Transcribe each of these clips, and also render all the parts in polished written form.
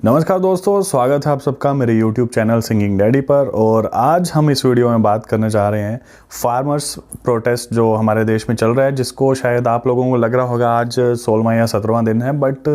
नमस्कार दोस्तों, स्वागत है आप सबका मेरे YouTube चैनल सिंगिंग डैडी पर। और आज हम इस वीडियो में बात करने जा रहे हैं फार्मर्स प्रोटेस्ट जो हमारे देश में चल रहा है, जिसको शायद आप लोगों को लग रहा होगा आज 16वां या 17वां दिन है, बट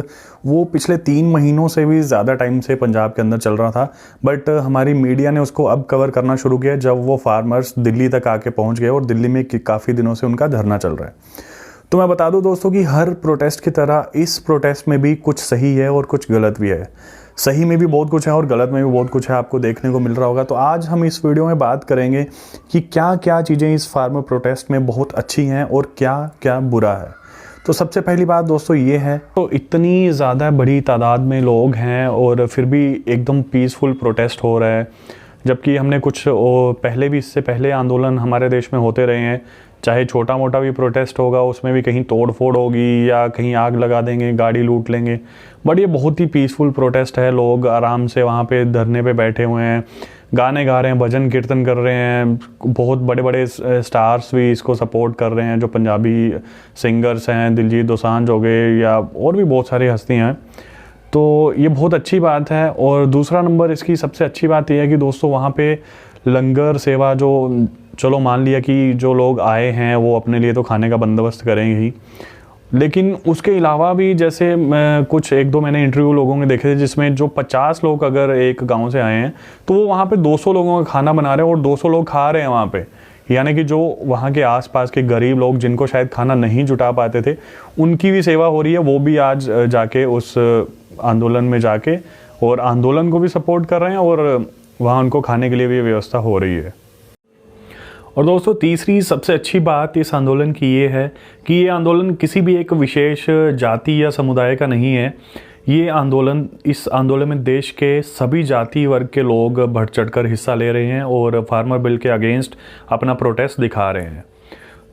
वो पिछले 3 महीनों से भी ज़्यादा टाइम से पंजाब के अंदर चल रहा था। बट हमारी मीडिया ने उसको अब कवर करना शुरू किया जब वो फार्मर्स दिल्ली तक आके पहुँच गए और दिल्ली में काफ़ी दिनों से उनका धरना चल रहा है। तो मैं बता दूं दोस्तों कि हर प्रोटेस्ट की तरह इस प्रोटेस्ट में भी कुछ सही है और कुछ गलत भी है। सही में भी बहुत कुछ है और गलत में भी बहुत कुछ है, आपको देखने को मिल रहा होगा। तो आज हम इस वीडियो में बात करेंगे कि क्या क्या चीज़ें इस फार्मर प्रोटेस्ट में बहुत अच्छी हैं और क्या क्या बुरा है। तो सबसे पहली बात दोस्तों ये है, तो इतनी ज़्यादा बड़ी तादाद में लोग हैं और फिर भी एकदम पीसफुल प्रोटेस्ट हो रहा है, जबकि हमने कुछ पहले भी, इससे पहले आंदोलन हमारे देश में होते रहे हैं। चाहे छोटा मोटा भी प्रोटेस्ट होगा, उसमें भी कहीं तोड़ फोड़ होगी या कहीं आग लगा देंगे, गाड़ी लूट लेंगे। बट ये बहुत ही पीसफुल प्रोटेस्ट है। लोग आराम से वहाँ पे धरने पे बैठे हुए हैं, गाने गा रहे हैं, भजन कीर्तन कर रहे हैं। बहुत बड़े बड़े स्टार्स भी इसको सपोर्ट कर रहे हैं, जो पंजाबी सिंगर्स हैं, दिलजीत दोसांझ हो गए या और भी बहुत सारी हस्तियाँ हैं। तो ये बहुत अच्छी बात है। और दूसरा नंबर इसकी सबसे अच्छी बात यह है कि दोस्तों वहाँ पे लंगर सेवा, जो चलो मान लिया कि जो लोग आए हैं वो अपने लिए तो खाने का बंदोबस्त करेंगे ही, लेकिन उसके अलावा भी जैसे कुछ 1-2 मैंने इंटरव्यू लोगों के देखे थे जिसमें जो 50 लोग अगर एक गांव से आए हैं तो वो वहाँ पे 200 लोगों का खाना बना रहे हैं और 200 लोग खा रहे हैं वहाँ पे। यानी कि जो वहाँ के आसपास के गरीब लोग जिनको शायद खाना नहीं जुटा पाते थे, उनकी भी सेवा हो रही है। वो भी आज जाके उस आंदोलन में जाके और आंदोलन को भी सपोर्ट कर रहे हैं और वहाँ उनको खाने के लिए भी व्यवस्था हो रही है। और दोस्तों तीसरी सबसे अच्छी बात इस आंदोलन की ये है कि ये आंदोलन किसी भी एक विशेष जाति या समुदाय का नहीं है। इस आंदोलन में देश के सभी जाति वर्ग के लोग बढ़ चढ़कर हिस्सा ले रहे हैं और फार्मर बिल के अगेंस्ट अपना प्रोटेस्ट दिखा रहे हैं।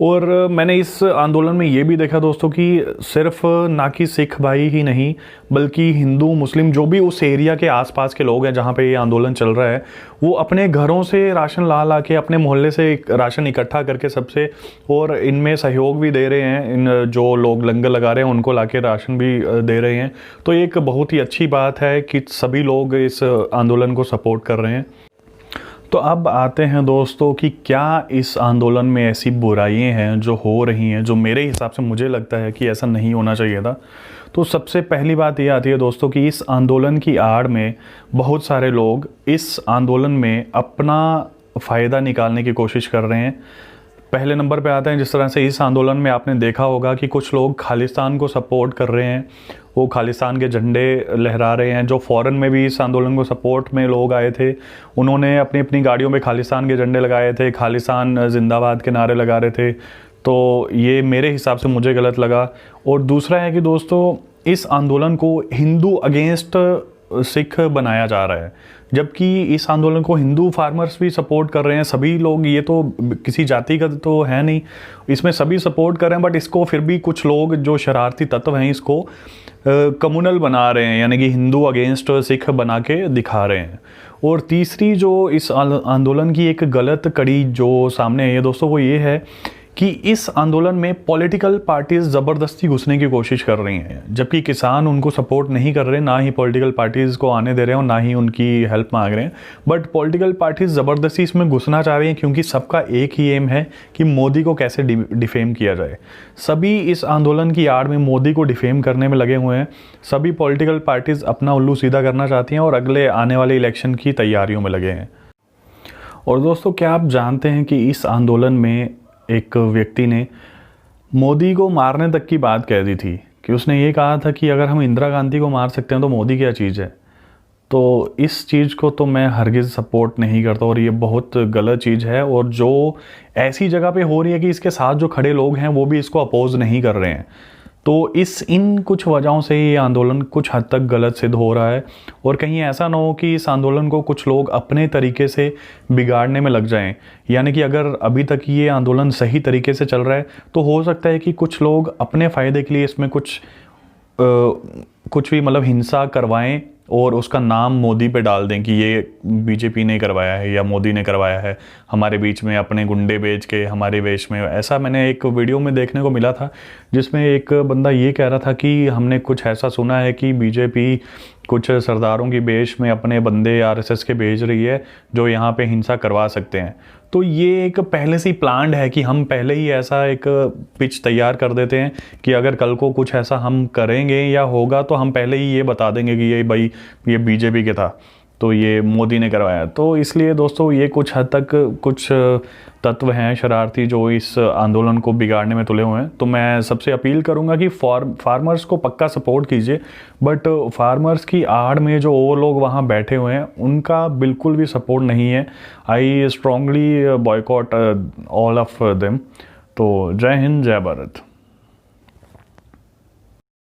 और मैंने इस आंदोलन में ये भी देखा दोस्तों कि सिर्फ ना कि सिख भाई ही नहीं, बल्कि हिंदू मुस्लिम जो भी उस एरिया के आसपास के लोग हैं जहाँ पे ये आंदोलन चल रहा है, वो अपने घरों से राशन ला के, अपने मोहल्ले से राशन इकट्ठा करके सबसे, और इनमें सहयोग भी दे रहे हैं। इन जो लोग लंगर लगा रहे हैं उनको लाके राशन भी दे रहे हैं। तो एक बहुत ही अच्छी बात है कि सभी लोग इस आंदोलन को सपोर्ट कर रहे हैं। तो अब आते हैं दोस्तों कि क्या इस आंदोलन में ऐसी बुराइयां हैं जो हो रही हैं, जो मेरे हिसाब से मुझे लगता है कि ऐसा नहीं होना चाहिए था। तो सबसे पहली बात ये आती है दोस्तों कि इस आंदोलन की आड़ में बहुत सारे लोग इस आंदोलन में अपना फ़ायदा निकालने की कोशिश कर रहे हैं। पहले नंबर पे आते हैं, जिस तरह से इस आंदोलन में आपने देखा होगा कि कुछ लोग खालिस्तान को सपोर्ट कर रहे हैं, वो खालिस्तान के झंडे लहरा रहे हैं। जो फॉरेन में भी इस आंदोलन को सपोर्ट में लोग आए थे, उन्होंने अपनी अपनी गाड़ियों में खालिस्तान के झंडे लगाए थे, खालिस्तान जिंदाबाद के नारे लगा रहे थे। तो ये मेरे हिसाब से मुझे गलत लगा। और दूसरा है कि दोस्तों इस आंदोलन को हिंदू अगेंस्ट सिख बनाया जा रहा है, जबकि इस आंदोलन को हिंदू फार्मर्स भी सपोर्ट कर रहे हैं। सभी लोग, ये तो किसी जाति का तो है नहीं, इसमें सभी सपोर्ट कर रहे हैं। बट इसको फिर भी कुछ लोग जो शरारती तत्व हैं इसको कम्युनल बना रहे हैं, यानी कि हिंदू अगेंस्ट सिख बना के दिखा रहे हैं। और तीसरी जो इस आंदोलन की एक गलत कड़ी जो सामने है दोस्तों, वो ये है कि इस आंदोलन में पॉलिटिकल पार्टीज ज़बरदस्ती घुसने की कोशिश कर रही हैं, जबकि किसान उनको सपोर्ट नहीं कर रहे, ना ही पॉलिटिकल पार्टीज़ को आने दे रहे हैं और ना ही उनकी हेल्प मांग रहे हैं। बट पॉलिटिकल पार्टीज ज़बरदस्ती इसमें घुसना चाह रही हैं, क्योंकि सबका एक ही एम है कि मोदी को कैसे डिफेम किया जाए। सभी इस आंदोलन की आड़ में मोदी को डिफेम करने में लगे हुए हैं। सभी पॉलिटिकल पार्टीज़ अपना उल्लू सीधा करना चाहती हैं और अगले आने वाले इलेक्शन की तैयारियों में लगे हैं। और दोस्तों क्या आप जानते हैं कि इस आंदोलन में एक व्यक्ति ने मोदी को मारने तक की बात कह दी थी, कि उसने ये कहा था कि अगर हम इंदिरा गांधी को मार सकते हैं तो मोदी क्या चीज़ है। तो इस चीज़ को तो मैं हरगिज़ सपोर्ट नहीं करता और ये बहुत गलत चीज़ है। और जो ऐसी जगह पे हो रही है कि इसके साथ जो खड़े लोग हैं वो भी इसको अपोज नहीं कर रहे हैं, तो इन कुछ वजहों से ये आंदोलन कुछ हद तक गलत सिद्ध हो रहा है। और कहीं ऐसा ना हो कि इस आंदोलन को कुछ लोग अपने तरीके से बिगाड़ने में लग जाएं। यानी कि अगर अभी तक ये आंदोलन सही तरीके से चल रहा है तो हो सकता है कि कुछ लोग अपने फ़ायदे के लिए इसमें कुछ भी मतलब हिंसा करवाएं और उसका नाम मोदी पे डाल दें कि ये बीजेपी ने करवाया है या मोदी ने करवाया है, हमारे बीच में अपने गुंडे भेज के हमारे वेश में। ऐसा मैंने एक वीडियो में देखने को मिला था जिसमें एक बंदा ये कह रहा था कि हमने कुछ ऐसा सुना है कि बीजेपी कुछ सरदारों की बेश में अपने बंदे आरएसएस के भेज रही है जो यहाँ पे हिंसा करवा सकते हैं। तो ये एक पहले से ही प्लान्ड है कि हम पहले ही ऐसा एक पिच तैयार कर देते हैं कि अगर कल को कुछ ऐसा हम करेंगे या होगा तो हम पहले ही ये बता देंगे कि ये भाई ये बीजेपी के था, तो ये मोदी ने करवाया। तो इसलिए दोस्तों ये कुछ हद तक कुछ तत्व हैं शरारती जो इस आंदोलन को बिगाड़ने में तुले हुए हैं। तो मैं सबसे अपील करूंगा कि फार्मर्स को पक्का सपोर्ट कीजिए, बट फार्मर्स की आड़ में जो और लोग वहाँ बैठे हुए हैं उनका बिल्कुल भी सपोर्ट नहीं है। I strongly boycott all of them. तो जय हिंद, जय भारत।